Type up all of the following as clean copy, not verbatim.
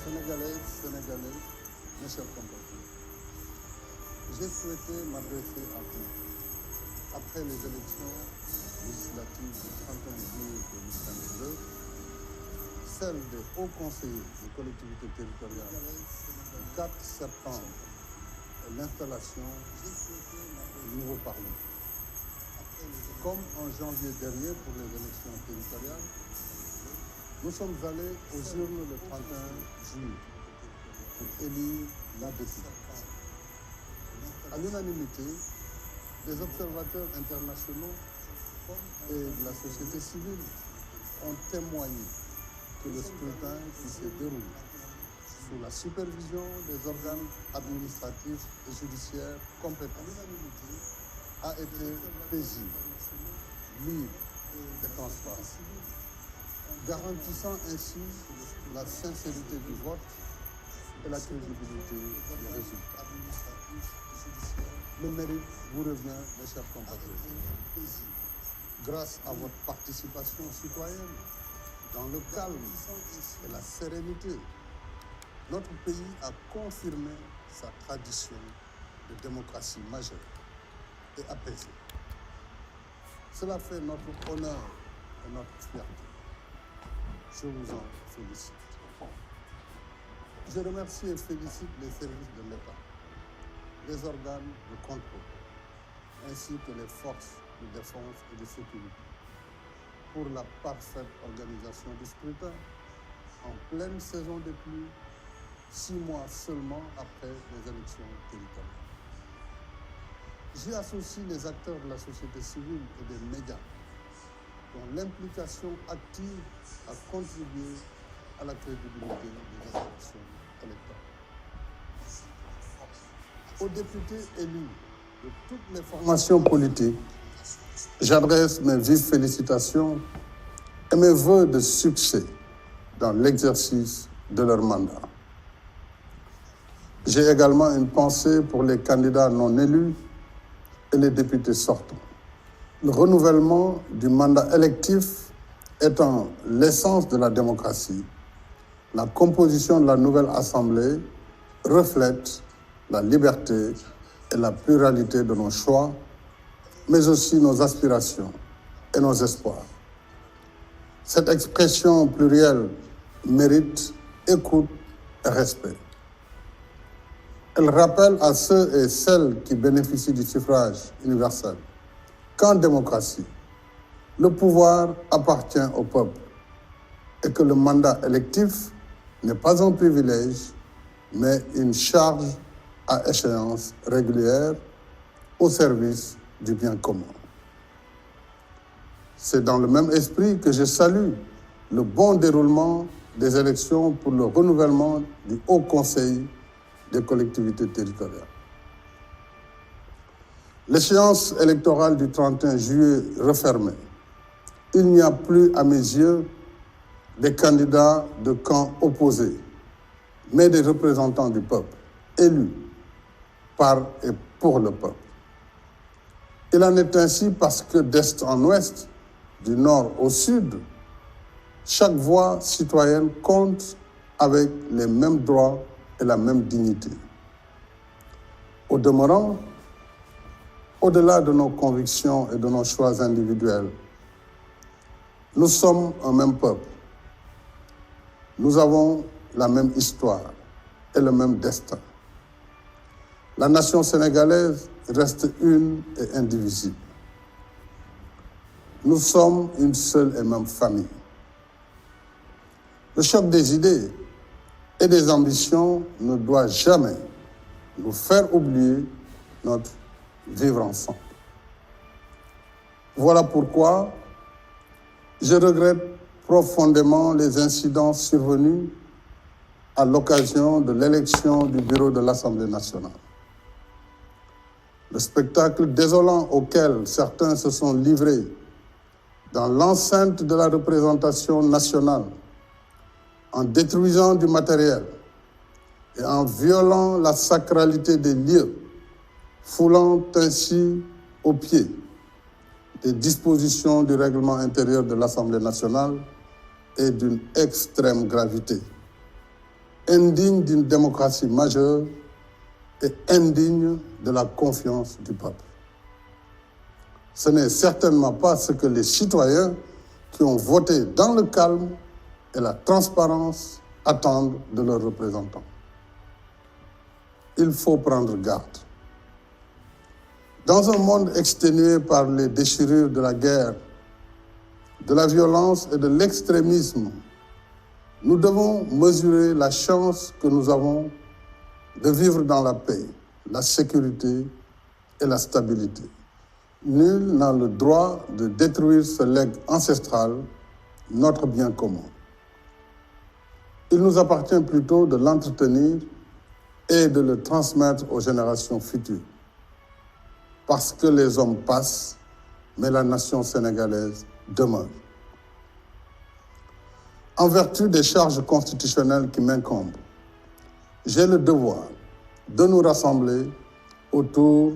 Sénégalaises, Sénégalais, mes chers compatriotes, j'ai souhaité m'adresser à vous après les élections législatives du 31 juillet 2022, celles des hauts conseillers des collectivités territoriales du 4 septembre et l'installation du nouveau Parlement. Comme en janvier dernier pour les élections territoriales, nous sommes allés aux urnes le 31 juillet pour élire la décision. À l'unanimité, des observateurs internationaux et de la société civile ont témoigné que le scrutin qui s'est déroulé sous la supervision des organes administratifs et judiciaires compétents a été paisible, libre et transparent, garantissant ainsi la sincérité du vote et la crédibilité des résultats. Le mérite vous revient, mes chers compatriotes. Grâce à votre participation citoyenne, dans le calme et la sérénité, notre pays a confirmé sa tradition de démocratie majeure et apaisée. Cela fait notre honneur et notre fierté. Je vous en félicite. Je remercie et félicite les services de l'État, les organes de contrôle, ainsi que les forces de défense et de sécurité pour la parfaite organisation du scrutin en pleine saison des pluies, 6 mois seulement après les élections territoriales. J'y associe les acteurs de la société civile et des médias, dont l'implication active a contribué à la crédibilité des élections électorales. Aux députés élus de toutes les formations politiques, j'adresse mes vives félicitations et mes vœux de succès dans l'exercice de leur mandat. J'ai également une pensée pour les candidats non élus et les députés sortants. Le renouvellement du mandat électif étant l'essence de la démocratie, la composition de la nouvelle Assemblée reflète la liberté et la pluralité de nos choix, mais aussi nos aspirations et nos espoirs. Cette expression plurielle mérite écoute et respect. Elle rappelle à ceux et celles qui bénéficient du suffrage universel qu'en démocratie, le pouvoir appartient au peuple et que le mandat électif n'est pas un privilège, mais une charge à échéance régulière au service du bien commun. C'est dans le même esprit que je salue le bon déroulement des élections pour le renouvellement du Haut Conseil des collectivités territoriales. L'échéance électorale du 31 juillet refermée, il n'y a plus, à mes yeux, des candidats de camps opposés, mais des représentants du peuple, élus par et pour le peuple. Il en est ainsi parce que d'est en ouest, du nord au sud, chaque voix citoyenne compte avec les mêmes droits et la même dignité. Au demeurant, au-delà de nos convictions et de nos choix individuels, nous sommes un même peuple. Nous avons la même histoire et le même destin. La nation sénégalaise reste une et indivisible. Nous sommes une seule et même famille. Le choc des idées et des ambitions ne doit jamais nous faire oublier notre vivre ensemble. Voilà pourquoi je regrette profondément les incidents survenus à l'occasion de l'élection du bureau de l'Assemblée nationale. Le spectacle désolant auquel certains se sont livrés dans l'enceinte de la représentation nationale, en détruisant du matériel et en violant la sacralité des lieux, foulant ainsi aux pieds des dispositions du règlement intérieur de l'Assemblée nationale, est d'une extrême gravité indigne d'une démocratie majeure et indigne de la confiance du peuple. Ce n'est certainement pas ce que les citoyens qui ont voté dans le calme et la transparence attendent de leurs représentants. Il faut prendre garde. Dans un monde exténué par les déchirures de la guerre, de la violence et de l'extrémisme, nous devons mesurer la chance que nous avons de vivre dans la paix, la sécurité et la stabilité. Nul n'a le droit de détruire ce legs ancestral, notre bien commun. Il nous appartient plutôt de l'entretenir et de le transmettre aux générations futures. Parce que les hommes passent, mais la nation sénégalaise demeure. En vertu des charges constitutionnelles qui m'incombent, j'ai le devoir de nous rassembler autour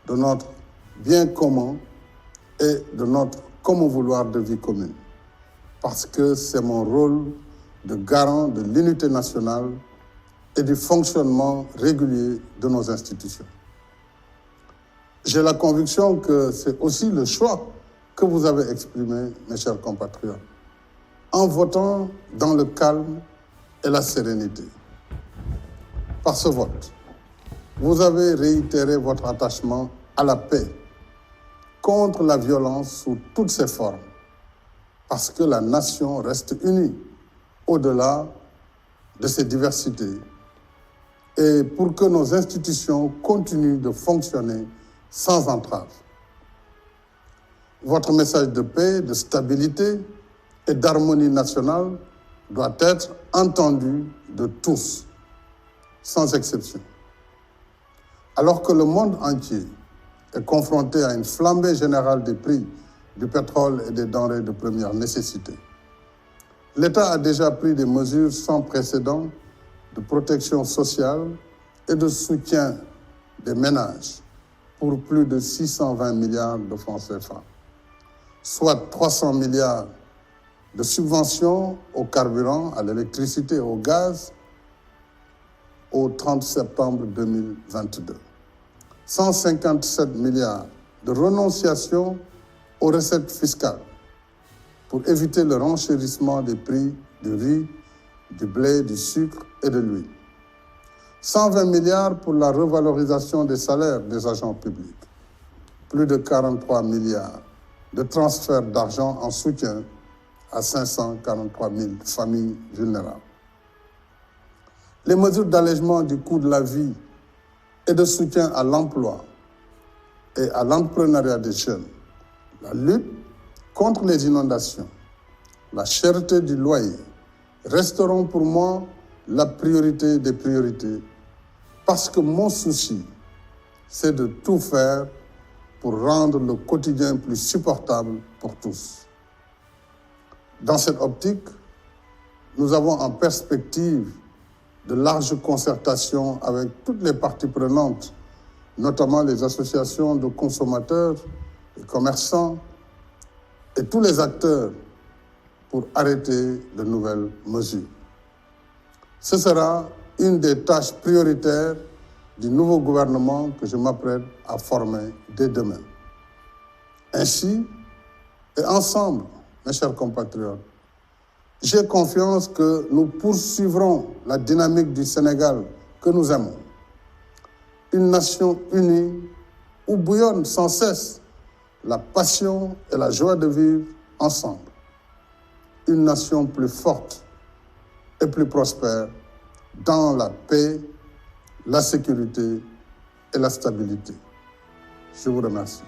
de notre bien commun et de notre commun vouloir de vie commune. Parce que c'est mon rôle de garant de l'unité nationale et du fonctionnement régulier de nos institutions. J'ai la conviction que c'est aussi le choix que vous avez exprimé, mes chers compatriotes, en votant dans le calme et la sérénité. Par ce vote, vous avez réitéré votre attachement à la paix, contre la violence sous toutes ses formes, parce que la nation reste unie au-delà de ses diversités et pour que nos institutions continuent de fonctionner sans entrave. Votre message de paix, de stabilité et d'harmonie nationale doit être entendu de tous, sans exception. Alors que le monde entier est confronté à une flambée générale des prix du pétrole et des denrées de première nécessité, l'État a déjà pris des mesures sans précédent de protection sociale et de soutien des ménages pour plus de 620 milliards de francs CFA, soit 300 milliards de subventions au carburant, à l'électricité et au gaz au 30 septembre 2022. 157 milliards de renonciation aux recettes fiscales pour éviter le renchérissement des prix du riz, du blé, du sucre et de l'huile. 120 milliards pour la revalorisation des salaires des agents publics. Plus de 43 milliards de transferts d'argent en soutien à 543 000 familles vulnérables. Les mesures d'allègement du coût de la vie et de soutien à l'emploi et à l'entrepreneuriat des jeunes, la lutte contre les inondations, la cherté du loyer resteront pour moi la priorité des priorités parce que mon souci, c'est de tout faire pour rendre le quotidien plus supportable pour tous. Dans cette optique, nous avons en perspective de larges concertations avec toutes les parties prenantes, notamment les associations de consommateurs, les commerçants et tous les acteurs pour arrêter de nouvelles mesures. Ce sera une des tâches prioritaires du nouveau gouvernement que je m'apprête à former dès demain. Ainsi, et ensemble, mes chers compatriotes, j'ai confiance que nous poursuivrons la dynamique du Sénégal que nous aimons. Une nation unie où bouillonne sans cesse la passion et la joie de vivre ensemble. Une nation plus forte et plus prospère dans la paix, la sécurité et la stabilité. Je vous remercie.